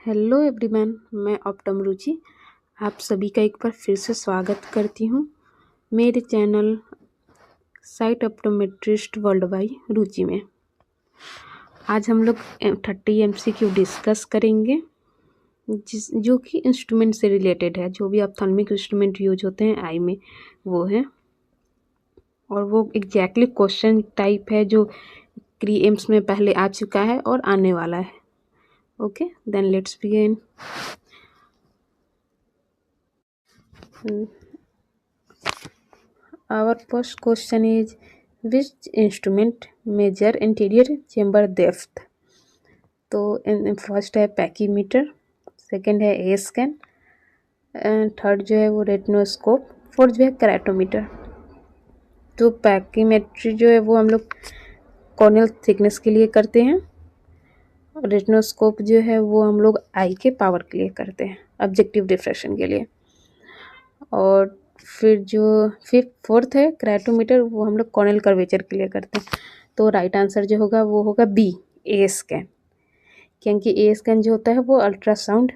Hello everyone, मैं Optum रुचि आप सभी का एक बार फिर से स्वागत करती हूँ मेरे channel sight optometrist world by Ruchi में। आज हम लोग 30 MCQ डिस्कस करेंगे जो कि इंस्ट्रूमेंट से रिलेटेड है। जो भी ऑप्थेल्मिक इंस्ट्रूमेंट यूज होते हैं आई में वो है, और वो एग्जैक्टली क्वेश्चन टाइप है जो प्रीलिम्स में पहले आ चुका है और आने वाला है। Okay, then let's begin. Our first question is, which instrument measure anterior chamber depth? तो फर्स्ट है पैकीमीटर, सेकंड है ए स्कैन, थर्ड जो है वो रेटिनोस्कोप, फोर्थ जो है कैराटोमीटर। तो पैकीमेट्री जो है वो हम लोग कॉर्नियल थिकनेस के लिए करते हैं, रेटिनोस्कोप जो है वो हम लोग आई के पावर के लिए करते हैं, ऑब्जेक्टिव डिफ्रैक्शन के लिए। और फिर जो फोर्थ है कैराटोमीटर, वो हम लोग कॉर्नियल कर्वेचर के लिए करते हैं। तो राइट आंसर जो होगा वो होगा बी, ए स्कैन। क्योंकि ए स्कैन जो होता है वो अल्ट्रासाउंड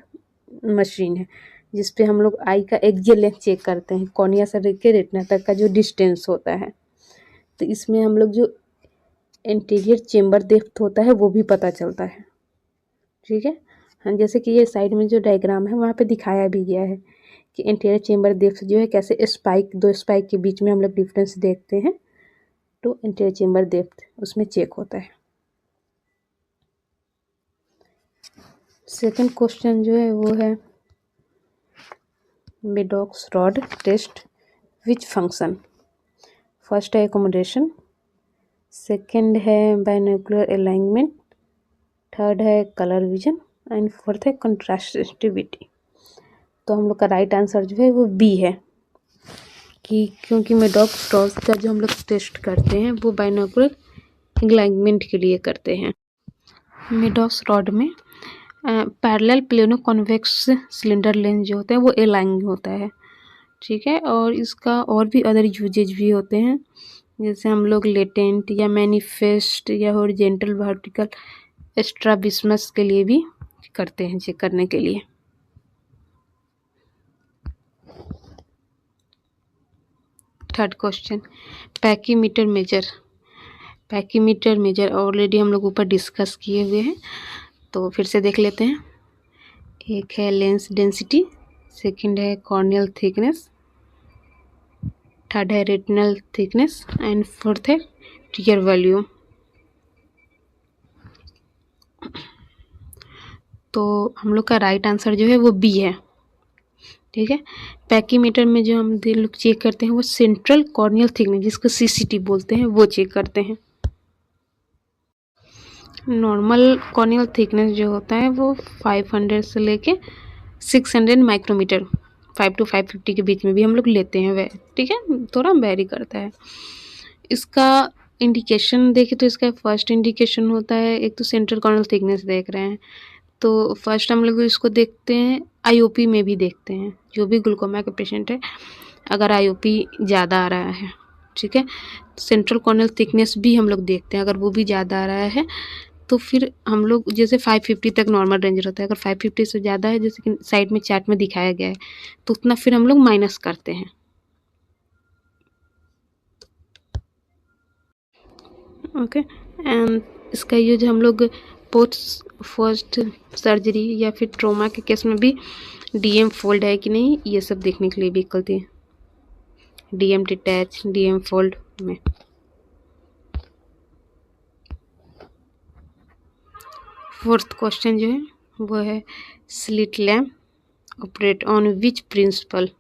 मशीन है जिसपे हम लोग आई का एक्सियल लेंथ चेक करते हैं, कॉर्निया से लेकर रेटिना तक का जो डिस्टेंस होता है। तो इसमें हम लोग जो एंटीरियर चेम्बर डेप्थ होता है वो भी पता चलता है। ठीक है, हाँ, जैसे कि ये साइड में जो डायग्राम है वहाँ पे दिखाया भी गया है कि एंटीरियर चेम्बर डेप्थ जो है कैसे दो स्पाइक के बीच में हम लोग डिफरेंस देखते हैं, तो एंटीरियर चेम्बर डेप्थ उसमें चेक होता है। सेकंड क्वेश्चन जो है वो है Maddox rod test which function. First है एकोमोडेशन, सेकंड है बाइनोकुलर अलाइनमेंट, थर्ड है कलर विजन एंड फोर्थ है कंट्रास्टिविटी। तो हम लोग का राइट आंसर जो है वो बी है, कि क्योंकि मेडॉक्स रॉड का जो हम लोग टेस्ट करते हैं वो बाइनोकुलर अलाइनमेंट के लिए करते हैं। मेडॉक्स रॉड में parallel plano convex cylinder lens जो होते हैं वो अलाइन होता है। ठीक है, और इसका और भी अदर यूजेज भी होते हैं, जैसे हम लोग लेटेंट या मैनिफेस्ट या हॉरिजॉन्टल वर्टिकल स्ट्राबिस्मस के लिए भी करते हैं, चेक करने के लिए। थर्ड क्वेश्चन, पैकीमीटर मेजर ऑलरेडी हम लोग ऊपर डिस्कस किए हुए हैं, तो फिर से देख लेते हैं। एक है लेंस डेंसिटी, सेकंड है कॉर्नियल थिकनेस, थर्ड है रेटिनल थिकनेस एंड फोर्थ है टीयर वॉल्यूम। तो हम लोग का राइट आंसर जो है वो बी है। ठीक है, पैकीमीटर में जो हम लोग चेक करते हैं वो सेंट्रल कॉर्नियल थिकनेस, जिसको CCT बोलते हैं, वो चेक करते हैं। नॉर्मल कॉर्नियल थिकनेस जो होता है वो 500 से लेके 600 माइक्रोमीटर, 5 to 550 के बीच में भी हम लोग लेते हैं वह। ठीक है, थोड़ा वेरी करता है। इसका इंडिकेशन देखें तो इसका फर्स्ट इंडिकेशन होता है, एक तो सेंट्रल कॉर्नियल थिकनेस देख रहे हैं तो फर्स्ट हम लोग इसको देखते हैं, IOP में भी देखते हैं। जो भी ग्लूकोमा के पेशेंट है, अगर IOP ज़्यादा आ रहा है, ठीक है, सेंट्रल कॉर्नियल थिकनेस भी हम लोग देखते हैं। अगर वो भी ज़्यादा आ रहा है तो फिर हम लोग जैसे 550 तक नॉर्मल रेंज रहता है, अगर 550 से ज़्यादा है जैसे कि साइड में चार्ट में दिखाया गया है तो उतना फिर हम लोग माइनस करते हैं। ओके, एंड इसका यूज हम लोग पोस्ट फर्स्ट सर्जरी या फिर ट्रोमा के केस में भी DM फोल्ड है कि नहीं ये सब देखने के लिए भी करते हैं, DM डिटैच, DM फोल्ड में। फोर्थ क्वेश्चन जो है वो है slit lamp operate on which principle.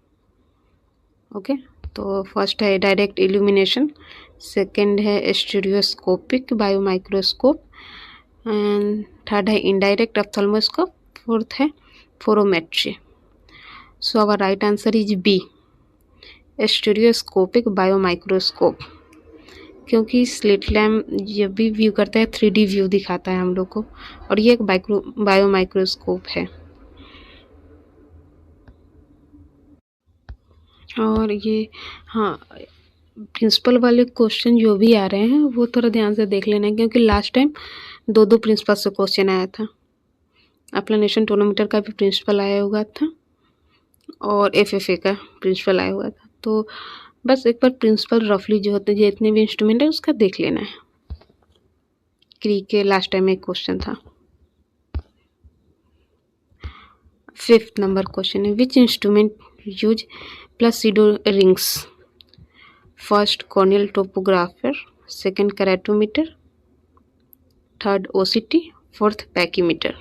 Okay, तो फर्स्ट है डायरेक्ट इल्यूमिनेशन, सेकंड है स्टीरियोस्कोपिक बायोमाइक्रोस्कोप एंड थर्ड है इनडायरेक्ट ऑप्थेल्मोस्कोप, फोर्थ है phorometry. So our right answer is B, stereoscopic biomicroscope. क्योंकि स्लिट लैम्प जब भी व्यू करता है 3D व्यू दिखाता है हम लोग को, और ये एक बायोमाइक्रोस्कोप है। और ये हाँ, प्रिंसिपल वाले क्वेश्चन जो भी आ रहे हैं वो थोड़ा ध्यान से देख लेना है, क्योंकि लास्ट टाइम 2 प्रिंसिपल से क्वेश्चन आया था। एप्लानेशन टोनोमीटर का भी प्रिंसिपल आया हुआ था और FFA का प्रिंसिपल आया हुआ था। तो बस एक बार प्रिंसिपल रफली जो होते हैं जितने भी इंस्ट्रूमेंट है उसका देख लेना है। क्री के लास्ट टाइम एक क्वेश्चन था। 5th नंबर क्वेश्चन है, which instrument use placido rings? First corneal topographer, second keratometer, third OCT, fourth pachymeter.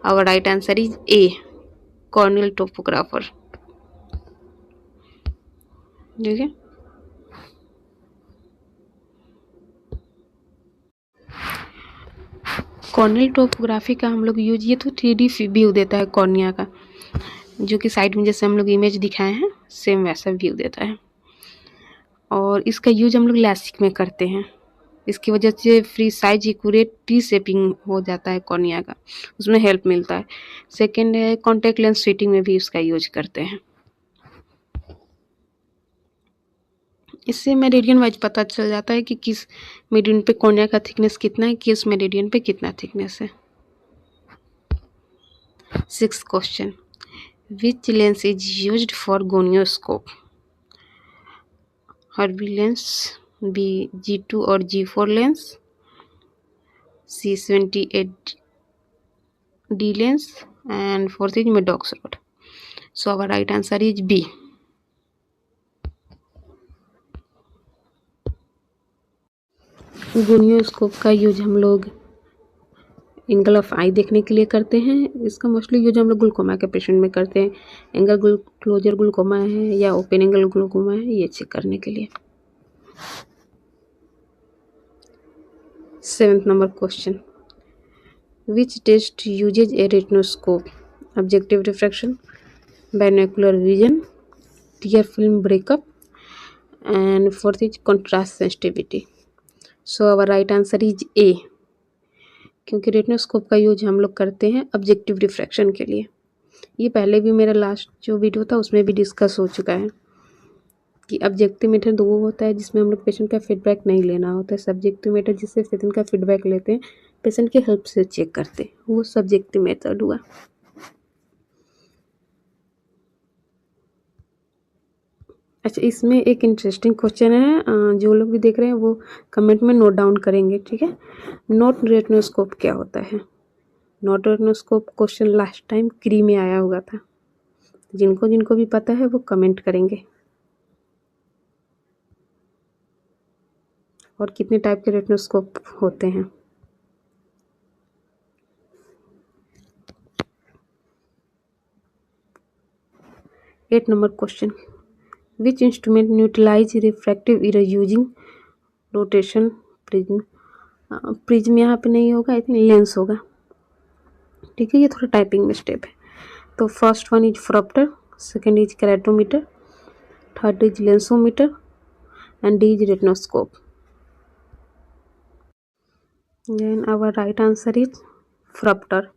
Our right answer is A, corneal topographer. ठीक है, कॉर्नियल टोपोग्राफी का हम लोग यूज, ये तो 3D व्यू देता है कॉर्निया का, जो कि साइड में जैसे हम लोग इमेज दिखाए हैं सेम वैसा व्यू देता है। और इसका यूज हम लोग लैसिक में करते हैं। इसकी वजह से free size accurate T shaping हो जाता है कॉर्निया का, उसमें हेल्प मिलता है। सेकेंड है कॉन्टैक्ट लेंस फिटिंग में भी इसका यूज करते हैं। इससे मेरिडियन वाइज पता चल जाता है कि किस मेरिडियन पे कॉर्निया का थिकनेस कितना है, किस मेरिडियन पे कितना थिकनेस है। 6th question, which lens is used for gonioscope? Hruby lens, B G2 और G4 lens, C 78D lens, and fourth is Maddox rod. So our right answer is B. गोनियोस्कोप का use हम लोग angle of आई देखने के लिए करते हैं। इसका मोस्टली यूज हम लोग ग्लूकोमा के पेशेंट में करते हैं। एंगल क्लोजर ग्लूकोमा है या ओपन एंगल ग्लूकोमा है, ये चेक करने के लिए। 7th number question, which test uses a retinoscope? Objective refraction, binocular vision, tear film breakup, and fourth is contrast sensitivity. So our right answer is A, क्योंकि retinoscope का use हम लोग करते हैं ऑब्जेक्टिव रिफ्रैक्शन के लिए। ये पहले भी मेरा लास्ट जो वीडियो था उसमें भी डिस्कस हो चुका है कि ऑब्जेक्टिव मेथड वो होता है जिसमें हम लोग पेशेंट का फीडबैक नहीं लेना होता है। सब्जेक्टिव मेथड जिससे पेशेंट का फीडबैक लेते हैं, पेशेंट की हेल्प से चेक करते हैं, वो सब्जेक्टिव मेथड हुआ। अच्छा, इसमें एक इंटरेस्टिंग क्वेश्चन है, जो लोग भी देख रहे हैं वो कमेंट में नोट डाउन करेंगे। ठीक है, नॉट रेटिनोस्कोप क्या होता है? Not retinoscope question last time क्री में आया हुआ था। जिनको जिनको भी पता है वो कमेंट करेंगे। और कितने टाइप के रेटिनोस्कोप होते हैं? Eight number question, which instrument neutralize refractive error using rotation prism? Prism यहाँ पे नहीं होगा, आई थिंक लेंस होगा। ठीक है, ये थोड़ा टाइपिंग में स्टेप है। तो first one is phoropter, second is keratometer, third is lensometer, and D is retinoscope. Then our right answer is phoropter.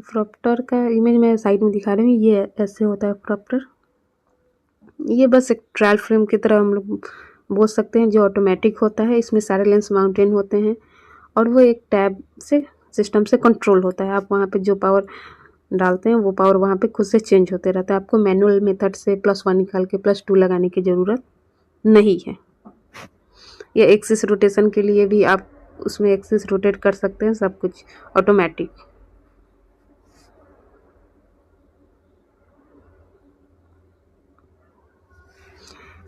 Phoropter का इमेज मैं साइड में दिखा रही हूँ, ये ऐसे होता है फ्रॉप्टर। ये बस एक ट्रायल फ्रेम की तरह हम लोग बोल सकते हैं, जो ऑटोमेटिक होता है। इसमें सारे लेंस माउंटेन होते हैं और वो एक टैब से सिस्टम से कंट्रोल होता है। आप वहाँ पे जो पावर डालते हैं वो पावर वहाँ पे खुद से चेंज होते रहता है। आपको मैनुअल मेथड से +1 निकाल के +2 लगाने की ज़रूरत नहीं है। या एक्सिस रोटेशन के लिए भी आप उसमें एक्सिस रोटेट कर सकते हैं, सब कुछ ऑटोमेटिक।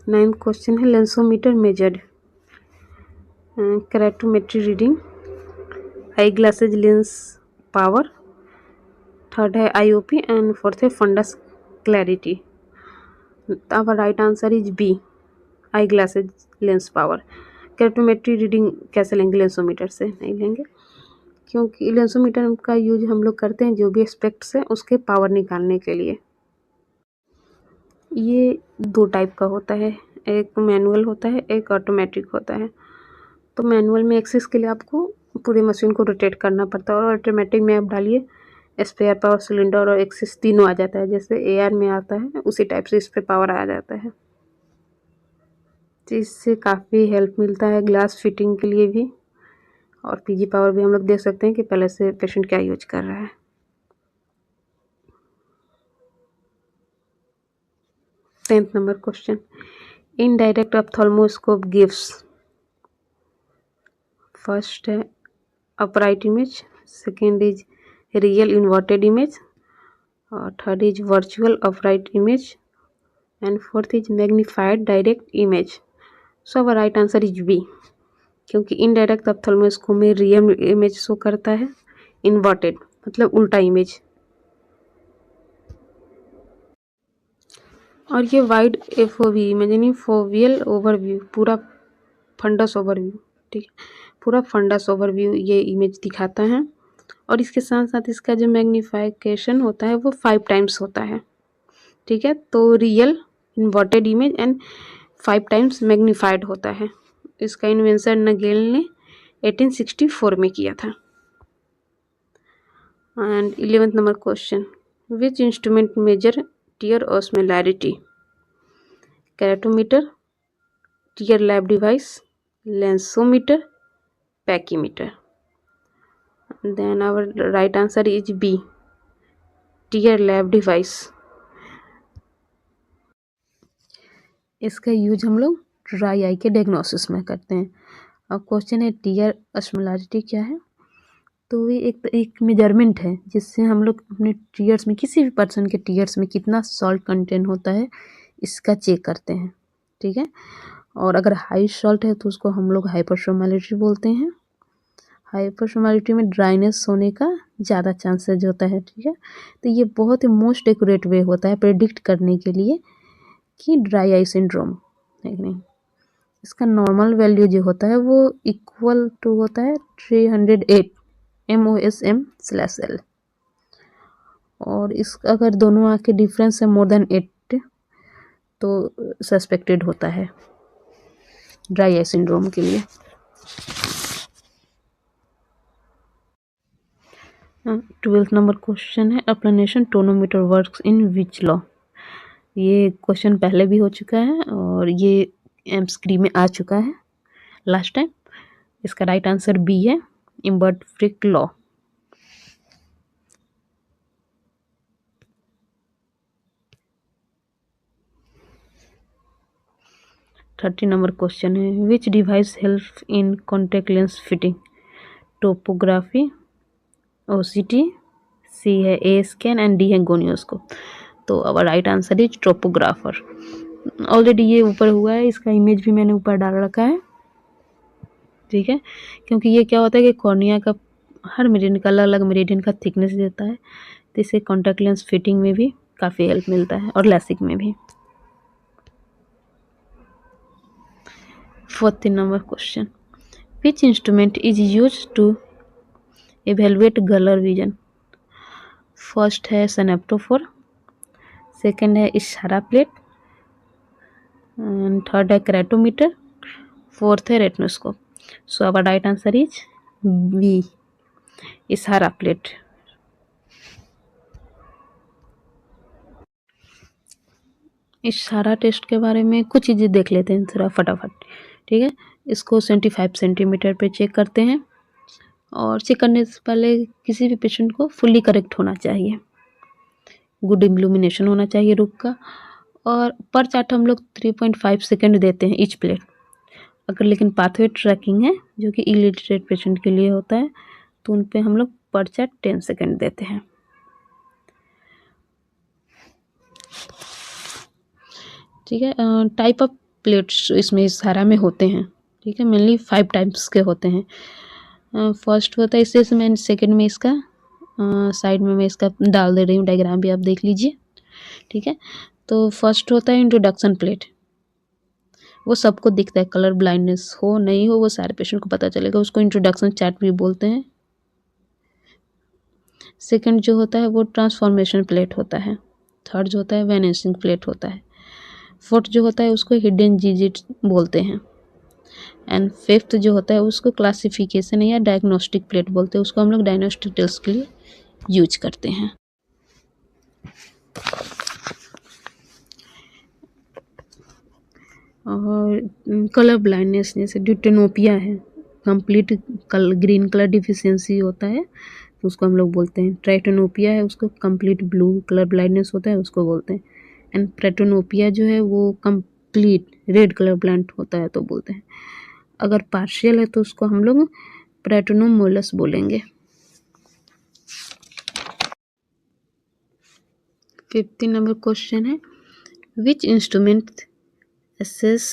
नाइन्थ क्वेश्चन है, lensometer measured keratometry reading, eyeglasses lens power, third है IOP, एंड फोर्थ है fundus clarity. Our right answer is B, eyeglasses lens power. Keratometry reading कैसे लेंगे? लेंसोमीटर से नहीं लेंगे, क्योंकि लेंसोमीटर का यूज हम लोग करते हैं जो भी एस्पेक्ट्स है उसके पावर निकालने के लिए। ये 2 टाइप का होता है, एक मैनुअल होता है, एक ऑटोमेटिक होता है। तो मैनुअल में एक्सिस के लिए आपको पूरी मशीन को रोटेट करना पड़ता है, और ऑटोमेटिक में आप डालिए स्पेयर पावर, सिलेंडर और एक्सिस तीनों आ जाता है। जैसे AR में आता है उसी टाइप से इस पर पावर आ जाता है। तो इससे काफ़ी हेल्प मिलता है ग्लास फिटिंग के लिए भी, और PG पावर भी हम लोग देख सकते हैं कि पहले से पेशेंट क्या यूज कर रहा है। 10th number question. Indirect ophthalmoscope gives first upright image, second is real inverted image, third is virtual upright image, and fourth is magnified direct image. So our right answer is B, क्योंकि indirect ophthalmoscope में real image show करता है, inverted मतलब उल्टा image. और ये wide FOV image यानी foveal overview, पूरा फंडस ओवरव्यू, ठीक है, पूरा फंडस ओवरव्यू ये इमेज दिखाता है। और इसके साथ साथ इसका जो मैग्नीफिकेशन होता है वो 5 टाइम्स होता है, ठीक है। तो real inverted image and 5 times magnified होता है। इसका इन्वेंशन नगेल ने 1864 में किया था। And 11th number question, which instrument measure tear osmolarity? Keratometer, tear lab device, lensometer, pachymeter. Then our right answer is B, tear lab device. इसका use हम लोग ड्राई आई के डायग्नोसिस में करते हैं। अब क्वेश्चन है टीयर ऑस्मोलैरिटी क्या है? तो ये एक मेजरमेंट है जिससे हम लोग अपने टीयर्स में, किसी भी पर्सन के टीयर्स में कितना सॉल्ट कंटेंट होता है इसका चेक करते हैं, ठीक है। और अगर हाई सॉल्ट है तो उसको हम लोग हाइपरसोमैलिटी बोलते हैं। हाइपरसोमैलिटी में ड्राइनेस होने का ज़्यादा चांसेज होता है, ठीक है। तो ये बहुत ही मोस्ट एक्यूरेट वे होता है प्रेडिक्ट करने के लिए कि ड्राई आई सिंड्रोम है कि नहीं। इसका नॉर्मल वैल्यू जो होता है वो इक्वल टू होता है 308 MOSM/L। और इस अगर दोनों आँख के डिफरेंस है मोर देन 8 तो सस्पेक्टेड होता है ड्राई आई सिंड्रोम के लिए। 12th नंबर क्वेश्चन है, applanation tonometer works in which law? ये क्वेश्चन पहले भी हो चुका है और ये एमसीक्यू में आ चुका है लास्ट टाइम। इसका राइट आंसर बी है, Imbert Fick law. Thirty number question है, which device help in contact lens fitting? Topography, OCT, C है ए स्कैन एंड डी है गोनियोस्कोप। तो अब right answer is topographer. Already ये ऊपर हुआ है, इसका इमेज भी मैंने ऊपर डाल रखा है, ठीक है। क्योंकि ये क्या होता है कि कॉर्निया का हर मेरिडियन का अलग अलग मेरिडियन का थिकनेस देता है, तो इससे कॉन्टैक्ट लेंस फिटिंग में भी काफ़ी हेल्प मिलता है और लैसिक में भी। 14 number question, which instrument is use to evaluate colour vision? First है सनेप्टोफोर, सेकेंड है इशारा प्लेट, एंड थर्ड है कैरेटोमीटर, फोर्थ है retinoscope. So our right answer is B, Ishihara plate. Ishihara test के बारे में कुछ चीज़ें देख लेते हैं थोड़ा फटाफट, ठीक है। इसको 75 सेंटीमीटर पे चेक करते हैं और चेक करने से पहले किसी भी पेशेंट को फुल्ली करेक्ट होना चाहिए, गुड इल्यूमिनेशन होना चाहिए रूप का, और पर चार्ट हम लोग 3.5 सेकेंड देते हैं ईच प्लेट। अगर लेकिन पाथवे ट्रैकिंग है जो कि इलिटरेट पेशेंट के लिए होता है तो उन पे हम लोग पर चार्ट 10 सेकेंड देते हैं, ठीक है। टाइप ऑफ प्लेट्स इसमें इशारा में होते हैं, ठीक है, मेनली 5 टाइप्स के होते हैं। फर्स्ट होता है इससे मैं सेकेंड में इसका साइड में मैं इसका डाल दे रही हूँ, डायग्राम भी आप देख लीजिए, ठीक है। तो फर्स्ट होता है इंट्रोडक्शन प्लेट, वो सबको दिखता है, कलर ब्लाइंडनेस हो नहीं हो वो सारे पेशेंट को पता चलेगा, उसको इंट्रोडक्शन चार्ट भी बोलते हैं। सेकंड जो होता है वो ट्रांसफॉर्मेशन प्लेट होता है। थर्ड जो होता है वैनिशिंग प्लेट होता है। फोर्थ जो होता है उसको हिडन डिजिट बोलते हैं। एंड फिफ्थ जो होता है उसको क्लासिफिकेशन या डायग्नोस्टिक प्लेट बोलते हैं, उसको हम लोग डायग्नोस्टिक टेस्ट के लिए यूज करते हैं। और कलर ब्लाइंडनेस जैसे ड्यूटेनोपिया है, कंप्लीट ग्रीन कलर डिफिशियंसी होता है तो उसको हम लोग बोलते हैं। ट्राइटेनोपिया है उसको कंप्लीट ब्लू कलर ब्लाइंडनेस होता है उसको बोलते हैं। एंड प्रेटोनोपिया जो है वो कंप्लीट रेड कलर प्लांट होता है तो बोलते हैं। अगर पार्शियल है तो उसको हम लोग प्रेटोनोमोलस बोलेंगे। 15 नंबर क्वेश्चन है, which instrument assess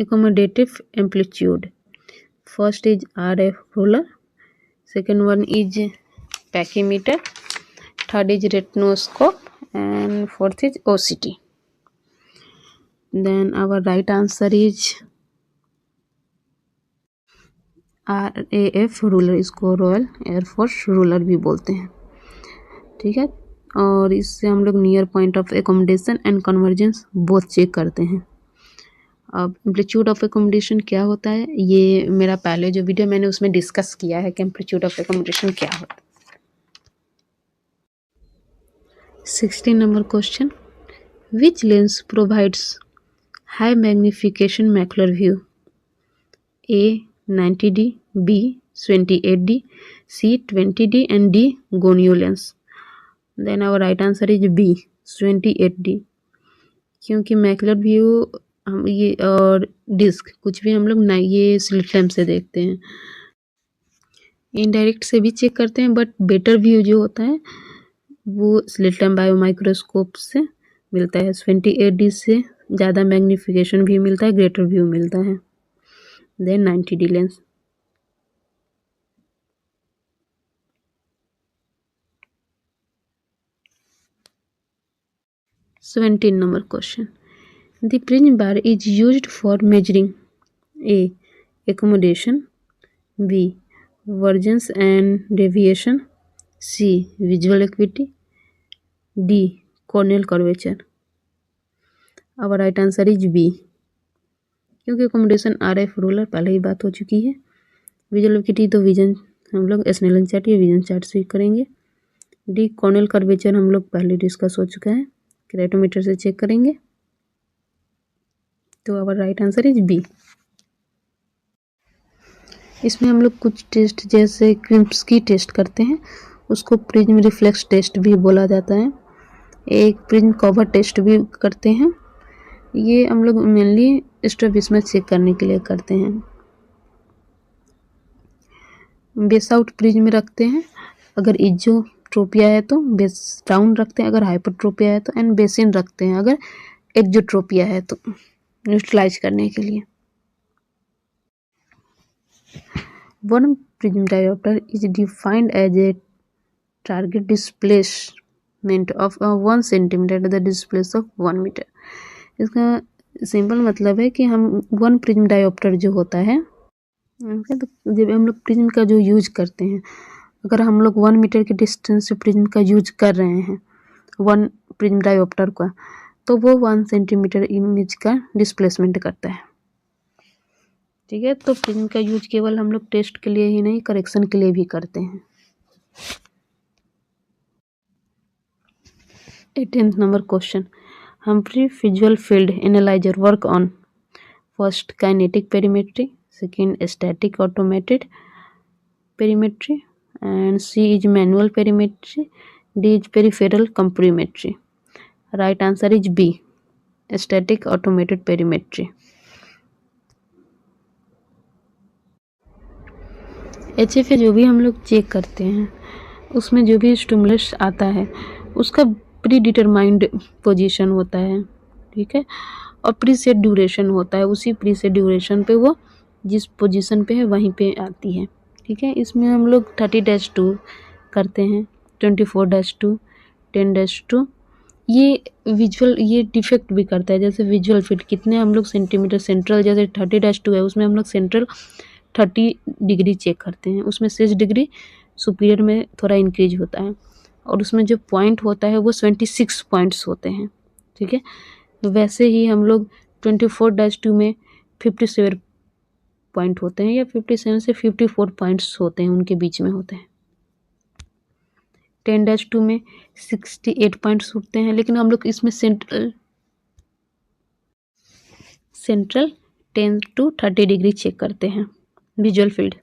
accommodative amplitude? First is RF ruler, second one is pachymeter, third is retinoscope, and fourth is OCT. Then our right answer is RAF ruler, इसको रॉयल एयरफोर्स रूलर भी बोलते हैं। ठीक है, और इससे हम लोग near point of accommodation and convergence both check करते हैं। अब एम्पलीट्यूड ऑफ एकोमोडेशन क्या होता है, ये मेरा पहले जो वीडियो मैंने उसमें डिस्कस किया है कि एम्पलीट्यूड ऑफ एकोमोडेशन क्या होता है। 16 number question, which lens provides high magnification macular view? A 90D, B 28D, C 20D and D gonio lens. Then our right answer is B 28D, क्योंकि macular view हम ये और disc कुछ भी हम लोग ना ये स्लिट लैम्प से देखते हैं, इनडायरेक्ट से भी चेक करते हैं, बट बेटर व्यू जो होता है वो स्लिट लैम्प बायो माइक्रोस्कोप से मिलता है। 28D से ज़्यादा मैग्निफिकेशन भी मिलता है, ग्रेटर व्यू मिलता है then 90D lens. Seventeen number question, the prism bar is used for measuring A accommodation, B vergence and deviation, C visual acuity, D corneal curvature. अब राइट आंसर इज B, क्योंकि accommodation RF ruler पहले ही बात हो चुकी है। Visual equity तो vision हम लोग स्नेलन चार्ट या विजन चार्ट से करेंगे। D कॉर्नियल कर्वेचर हम लोग पहले डिस्कस हो चुका है, क्रेटोमीटर से चेक करेंगे। तो अब राइट आंसर इज B। इसमें हम लोग कुछ टेस्ट जैसे क्रिम्स्की टेस्ट करते हैं, उसको प्रिज्म रिफ्लेक्स टेस्ट भी बोला जाता है। एक प्रिज्म कवर टेस्ट भी करते हैं, ये हम लोग मेनली स्ट्रैबिस्मस चेक करने के लिए करते हैं। बेस आउट प्रिज्म रखते हैं, अगर इजोट्रोपिया है तो बेस डाउन रखते हैं, अगर हाइपरट्रोपिया है तो, एंड बेसिन रखते हैं अगर एक्जोट्रोपिया है तो, न्यूट्रलाइज करने के लिए। One prism diopter is defined as a target displacement of 1 centimeter at the displacement of 1 meter. इसका सिंपल मतलब है कि हम वन प्रिज्म डायोप्टर जो होता है, तो जब हम लोग प्रिज्म का जो यूज करते हैं, अगर हम लोग 1 मीटर के डिस्टेंस से प्रिज्म का यूज कर रहे हैं वन प्रिज्म डायोप्टर का, तो वो 1 सेंटीमीटर इमेज का डिस्प्लेसमेंट करता है। ठीक है, तो प्रिज्म का यूज केवल हम लोग टेस्ट के लिए ही नहीं, करेक्शन के लिए भी करते हैं। 18th number question, Humphrey visual field analyser work on first kinetic perimetry, second static automated perimetry, and C is manual perimetry, D is peripheral campimetry. Right answer is B static automated perimetry. HFA जो भी हम लोग check करते हैं उसमें जो भी stimulus आता है उसका प्री डिटरमाइंड पोजीशन होता है। ठीक है, और प्रीसेट ड्यूरेशन होता है, उसी प्रीसेट ड्यूरेशन पे वो जिस पोजीशन पे है वहीं पे आती है। ठीक है, इसमें हम लोग 30-2 करते हैं, 24-2, 10-2। ये विजुअल ये डिफेक्ट भी करता है, जैसे विजुअल फिट कितने हम लोग सेंटीमीटर सेंट्रल, जैसे 30-2 है उसमें हम लोग सेंट्रल 30 डिग्री चेक करते हैं, उसमें 6 डिग्री सुपीरियर में थोड़ा इंक्रीज होता है, और उसमें जो पॉइंट होता है वो 26 पॉइंट्स होते हैं। ठीक है, वैसे ही हम लोग 24-2 में 57 पॉइंट होते हैं, या 57 से 54 पॉइंट्स होते हैं, उनके बीच में होते हैं। 10-2 में 68 पॉइंट्स होते हैं, लेकिन हम लोग इसमें सेंट्रल 10 to 30 डिग्री चेक करते हैं विजुअल फील्ड।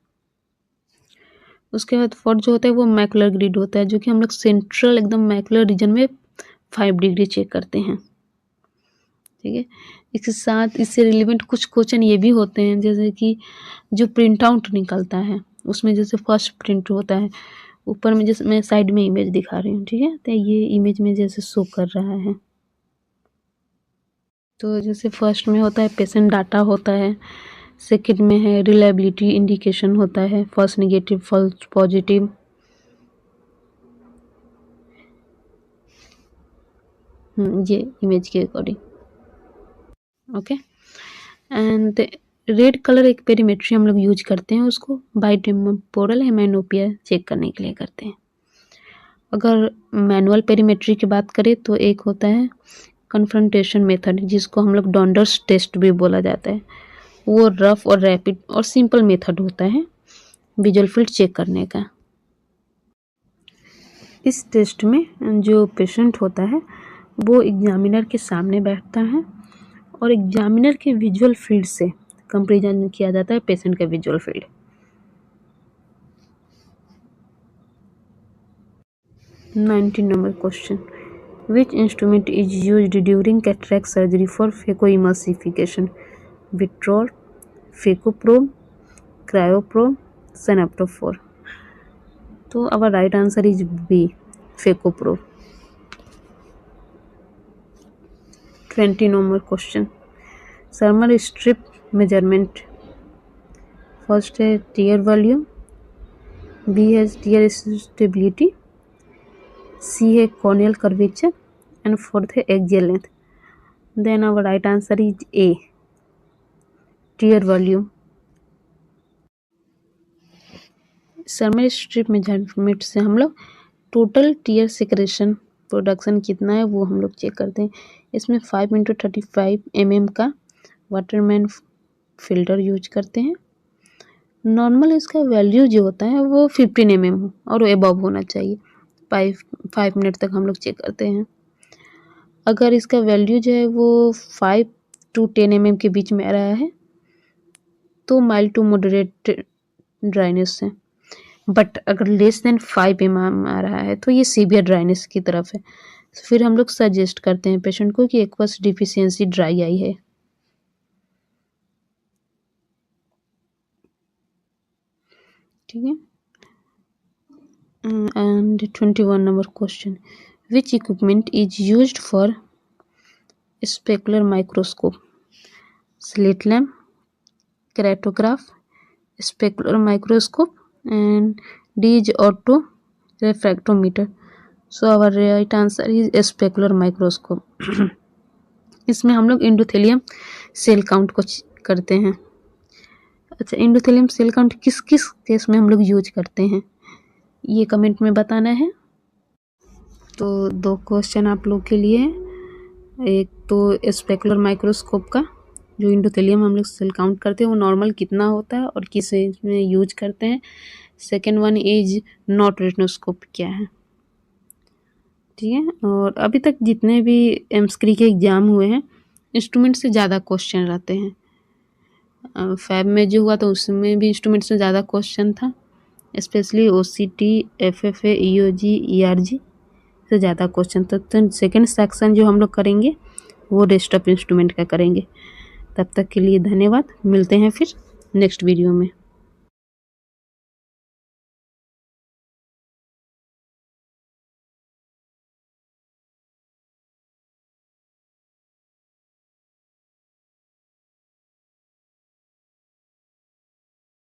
उसके बाद फोर्थ जो होता है वो मैकुलर ग्रिड होता है, जो कि हम लोग सेंट्रल एकदम मैकुलर रीजन में 5 डिग्री चेक करते हैं। ठीक है। इसके साथ इससे रिलेवेंट कुछ क्वेश्चन ये भी होते हैं, जैसे कि जो प्रिंट आउट निकलता है उसमें जैसे फर्स्ट प्रिंट होता है, ऊपर में जैसे मैं साइड में इमेज दिखा रही हूँ, ठीक है, तो ये इमेज में जैसे शो कर रहा है। तो जैसे फर्स्ट में होता है पेशेंट डाटा होता है, सेकंड में है रिलायबिलिटी इंडिकेशन होता है, फर्स्ट नेगेटिव फर्स्ट पॉजिटिव, ये इमेज के according. Okay, and red colour एक पेरीमेट्री हम लोग यूज करते हैं, उसको बाइटेम्पोरल हेमेनोपिया चेक करने के लिए करते हैं। अगर मैनुअल पेरीमेट्री की बात करें तो एक होता है कन्फ्रंटेशन मेथड, जिसको हम लोग डॉन्डर्स टेस्ट भी बोला जाता है। वो रफ और रैपिड और सिंपल मेथड होता है विजुअल फील्ड चेक करने का। इस टेस्ट में जो पेशेंट होता है वो एग्जामिनर के सामने बैठता है और एग्जामिनर के विजुअल फील्ड से कंपेरिजन किया जाता है पेशेंट का visual field. Number question, which instrument is used during cataract surgery for phacoemulsification? विट्रोल, फेकोप्रोब, क्रायोप्रोब, सेनेप्टोफोर। तो our right answer is B, phaco probe. 20 number question, thermal strip measurement। First है tear volume, B is tear stability, C is corneal curvature and fourth is axial length. Then our right answer is A, tear volume. Thermal strip measurement से हम लोग total tier secretion production कितना है वो हम लोग check करते हैं। इसमें 5x35 mm का वाटरमैन फिल्टर यूज करते हैं। नॉर्मल इसका वैल्यू जो होता है वो 15 mm और एबव होना चाहिए। 5 मिनट तक हम लोग चेक करते हैं। अगर इसका वैल्यू जो है वो 5 to 10 mm के बीच में आ रहा है तो माइल्ड टू मॉडरेट ड्राइनेस है, बट अगर लेस देन 5 mm आ रहा है तो ये सीवियर ड्राइनेस की तरफ है। फिर हम लोग सजेस्ट करते हैं पेशेंट को कि एक्वस डिफिशियंसी ड्राई आई है। ठीक है। And 21 number question, which equipment is used for specular microscope? Slit lamp, keratograph, specular microscope and D is auto refractometer. So our right answer is specular microscope. इसमें हम लोग endothelium cell count को करते हैं। अच्छा, एंडोथेलियम सेल काउंट किस किस case में हम लोग यूज करते हैं ये कमेंट में बताना है। तो 2 क्वेश्चन आप लोग के लिए है। एक तो स्पेकुलर माइक्रोस्कोप का जो एंडोथेलियम हम लोग सेल काउंट करते हैं वो नॉर्मल कितना होता है और किस में यूज करते हैं। Second one is not retinoscope क्या है। ठीक है। और अभी तक जितने भी एमस्क्री के एग्ज़ाम हुए हैं इंस्ट्रूमेंट से ज़्यादा क्वेश्चन रहते हैं। फैब में जो हुआ तो उसमें भी इंस्ट्रूमेंट से ज़्यादा क्वेश्चन था, specially OCT, FFA, EOG, ERG से ज़्यादा क्वेश्चन था। तो सेकेंड सेक्शन जो हम लोग करेंगे वो रेस्ट ऑफ इंस्ट्रूमेंट का करेंगे। तब तक के लिए धन्यवाद, मिलते हैं फिर नेक्स्ट वीडियो में।